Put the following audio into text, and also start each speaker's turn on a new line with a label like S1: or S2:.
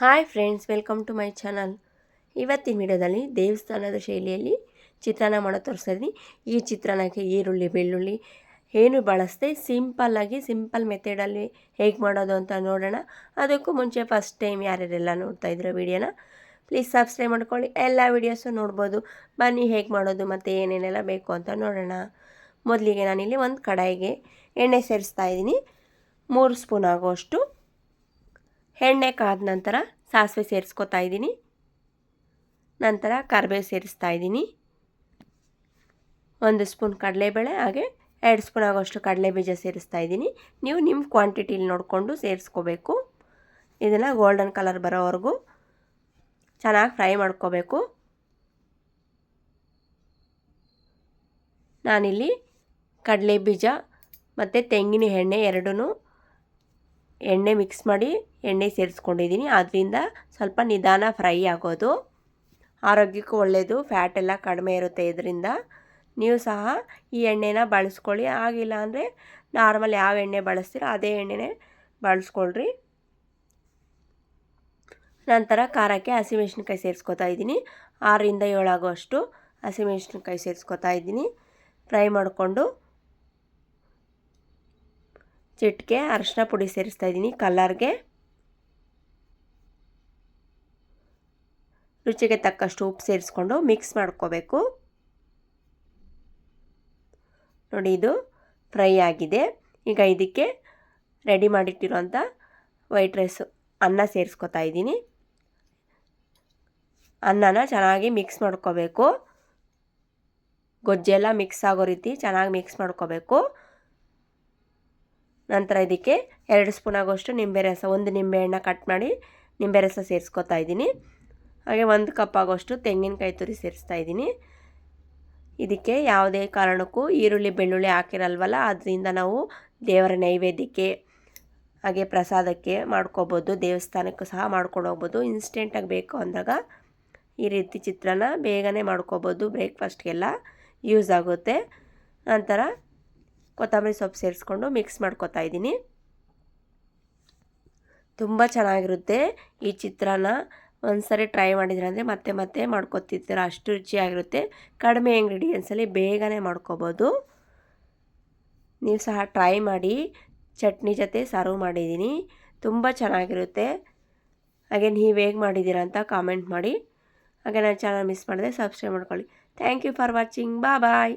S1: Hi friends, welcome to my channel. ಇವತ್ತಿನ ವಿಡಿಯೋದಲ್ಲಿ ದೇವಸ್ಥಾನದ ಶೈಲಿಯಲ್ಲಿ ಚಿತ್ರಾನ್ನ ಮಾಡೋ ತೋರಿಸ್ತಾಯಿದ್ದೀನಿ. ಈ ಚಿತ್ರಾನ್ನಕ್ಕೆ ಈರುಳ್ಳಿ ಬೆಳ್ಳುಳ್ಳಿ ಏನು ಬಳಸದೆ ಸಿಂಪಲ್ಲಾಗಿ ಸಿಂಪಲ್ ಮೆಥಡಲ್ಲಿ ಹೇಗೆ ಮಾಡೋದು ಅಂತ ನೋಡೋಣ. ಅದಕ್ಕೂ ಮುಂಚೆ ಫಸ್ಟ್ ಟೈಮ್ ಯಾರ್ಯಾರೆಲ್ಲ ನೋಡ್ತಾ ಇದ್ದೀರೋ ವಿಡಿಯೋನ ಪ್ಲೀಸ್ ಸಬ್ಸ್ಕ್ರೈಬ್ ಮಾಡ್ಕೊಳ್ಳಿ. ಎಲ್ಲ ವೀಡಿಯೋಸು ನೋಡ್ಬೋದು. ಬನ್ನಿ ಹೇಗೆ ಮಾಡೋದು ಮತ್ತು ಏನೇನೆಲ್ಲ ಬೇಕು ಅಂತ ನೋಡೋಣ. ಮೊದಲಿಗೆ ನಾನಿಲ್ಲಿ ಒಂದು ಕಡಾಯಿಗೆ ಎಣ್ಣೆ ಸೇರಿಸ್ತಾ ಇದ್ದೀನಿ. 3 ಸ್ಪೂನ್ ಆಗೋಷ್ಟು. ಎಣ್ಣೆ ಕಾದ ನಂತರ ಸಾಸಿವೆ ಸೇರಿಸ್ಕೊತಾ ಇದ್ದೀನಿ. ನಂತರ ಕರಿಬೇವು ಸೇರಿಸ್ತಾ ಇದ್ದೀನಿ. 1 ಸ್ಪೂನ್ ಕಡಲೆಬೇಳೆ ಹಾಗೆ 2 ಸ್ಪೂನ್ ಆಗೋಷ್ಟು ಕಡಲೆ ಬೀಜ ಸೇರಿಸ್ತಾ ಇದ್ದೀನಿ. ನೀವು ನಿಮ್ಮ ಕ್ವಾಂಟಿಟಿಲಿ ನೋಡಿಕೊಂಡು ಸೇರಿಸ್ಕೋಬೇಕು. ಇದನ್ನು ಗೋಲ್ಡನ್ ಕಲರ್ ಬರೋವರೆಗೂ ಚೆನ್ನಾಗಿ ಫ್ರೈ ಮಾಡ್ಕೋಬೇಕು. ನಾನಿಲ್ಲಿ ಕಡಲೆ ಬೀಜ ಮತ್ತು ತೆಂಗಿನ ಎಣ್ಣೆ ಎರಡೂ ಎಣ್ಣೆ ಮಿಕ್ಸ್ ಮಾಡಿ ಎಣ್ಣೆ ಸೇರಿಸ್ಕೊಂಡಿದ್ದೀನಿ. ಅದರಿಂದ ಸ್ವಲ್ಪ ನಿಧಾನ ಫ್ರೈ ಆಗೋದು. ಆರೋಗ್ಯಕ್ಕೂ ಒಳ್ಳೆಯದು, ಫ್ಯಾಟ್ ಎಲ್ಲ ಕಡಿಮೆ ಇರುತ್ತೆ ಇದರಿಂದ. ನೀವು ಸಹ ಈ ಎಣ್ಣೆನ ಬಳಸ್ಕೊಳ್ಳಿ. ಆಗಿಲ್ಲ ಅಂದರೆ ನಾರ್ಮಲ್ ಯಾವ ಎಣ್ಣೆ ಬಳಸ್ತೀರೋ ಅದೇ ಎಣ್ಣೆನೇ ಬಳಸ್ಕೊಳ್ರಿ. ನಂತರ ಖಾರಕ್ಕೆ ಹಸಿಮೆಣ್ಸಿನ್ಕಾಯಿ ಸೇರಿಸ್ಕೊತಾ ಇದ್ದೀನಿ. 6ರಿಂದ 7 ಆಗೋಷ್ಟು ಹಸಿಮೆಣ್ಸಿನ್ಕಾಯಿ ಸೇರಿಸ್ಕೊತಾ ಇದ್ದೀನಿ. ಫ್ರೈ ಮಾಡಿಕೊಂಡು ಚಿಟಿಕೆ ಅರಿಶಿನ ಪುಡಿ ಸೇರಿಸ್ತಾ ಇದ್ದೀನಿ ಕಲರ್ಗೆ. ರುಚಿಗೆ ತಕ್ಕಷ್ಟು ಉಪ್ಪು ಸೇರಿಸ್ಕೊಂಡು ಮಿಕ್ಸ್ ಮಾಡ್ಕೋಬೇಕು. ನೋಡಿ, ಇದು ಫ್ರೈ ಆಗಿದೆ. ಈಗ ಇದಕ್ಕೆ ರೆಡಿ ಮಾಡಿಟ್ಟಿರೋಂಥ ವೈಟ್ ರೈಸ್ ಅನ್ನ ಸೇರಿಸ್ಕೊತಾ ಇದ್ದೀನಿ. ಅನ್ನನ ಚೆನ್ನಾಗಿ ಮಿಕ್ಸ್ ಮಾಡ್ಕೋಬೇಕು. ಗೊಜ್ಜೆಲ್ಲ ಮಿಕ್ಸ್ ಆಗೋ ರೀತಿ ಚೆನ್ನಾಗಿ ಮಿಕ್ಸ್ ಮಾಡ್ಕೋಬೇಕು. ನಂತರ ಇದಕ್ಕೆ 2 ಸ್ಪೂನ್ ಆಗೋಷ್ಟು ನಿಂಬೆ ರಸ, ಒಂದು ನಿಂಬೆಹಣ್ಣು ಕಟ್ ಮಾಡಿ ನಿಂಬೆ ರಸ ಸೇರಿಸ್ಕೊತಾ ಇದ್ದೀನಿ. ಹಾಗೆ 1 ಕಪ್ ಆಗೋಷ್ಟು ತೆಂಗಿನಕಾಯಿ ತುರಿ ಸೇರಿಸ್ತಾ ಇದ್ದೀನಿ. ಇದಕ್ಕೆ ಯಾವುದೇ ಕಾರಣಕ್ಕೂ ಈರುಳ್ಳಿ ಬೆಳ್ಳುಳ್ಳಿ ಹಾಕಿರಲ್ವಲ್ಲ, ಅದರಿಂದ ನಾವು ದೇವರ ನೈವೇದ್ಯಕ್ಕೆ ಹಾಗೆ ಪ್ರಸಾದಕ್ಕೆ ಮಾಡ್ಕೋಬೋದು. ದೇವಸ್ಥಾನಕ್ಕೂ ಸಹ ಮಾಡ್ಕೊಂಡು ಹೋಗ್ಬೋದು. ಇನ್ಸ್ಟೆಂಟಾಗಿ ಬೇಕು ಅಂದಾಗ ಈ ರೀತಿ ಚಿತ್ರಾನ್ನ ಬೇಗನೆ ಮಾಡ್ಕೋಬೋದು. ಬ್ರೇಕ್ಫಾಸ್ಟ್ಗೆಲ್ಲ ಯೂಸ್ ಆಗುತ್ತೆ. ನಂತರ ಕೊತ್ತಂಬರಿ ಸೊಪ್ಪು ಸೇರಿಸ್ಕೊಂಡು ಮಿಕ್ಸ್ ಮಾಡ್ಕೊತಾ ಇದ್ದೀನಿ. ತುಂಬ ಚೆನ್ನಾಗಿರುತ್ತೆ ಈ ಚಿತ್ರಾನ್ನ. ಒಂದ್ಸರಿ ಟ್ರೈ ಮಾಡಿದ್ರೆ ಅಂದರೆ ಮತ್ತೆ ಮತ್ತೆ ಮಾಡ್ಕೊತಿರ್ತೀರ, ಅಷ್ಟು ರುಚಿಯಾಗಿರುತ್ತೆ. ಕಡಿಮೆ ಇಂಗ್ರೀಡಿಯೆಂಟ್ಸಲ್ಲಿ ಬೇಗನೆ ಮಾಡ್ಕೋಬೋದು. ನೀವು ಸಹ ಟ್ರೈ ಮಾಡಿ. ಚಟ್ನಿ ಜೊತೆ ಸರ್ವ್ ಮಾಡಿದ್ದೀನಿ, ತುಂಬ ಚೆನ್ನಾಗಿರುತ್ತೆ. ಹಾಗೆ ನೀವು ಹೇಗೆ ಮಾಡಿದ್ದೀರಾ ಅಂತ ಕಾಮೆಂಟ್ ಮಾಡಿ. ಹಾಗೆ ನನ್ನ ಚಾನಲ್ ಮಿಸ್ ಮಾಡಿದ್ರೆ ಸಬ್ಸ್ಕ್ರೈಬ್ ಮಾಡ್ಕೊಳ್ಳಿ. Thank you for watching. Bye.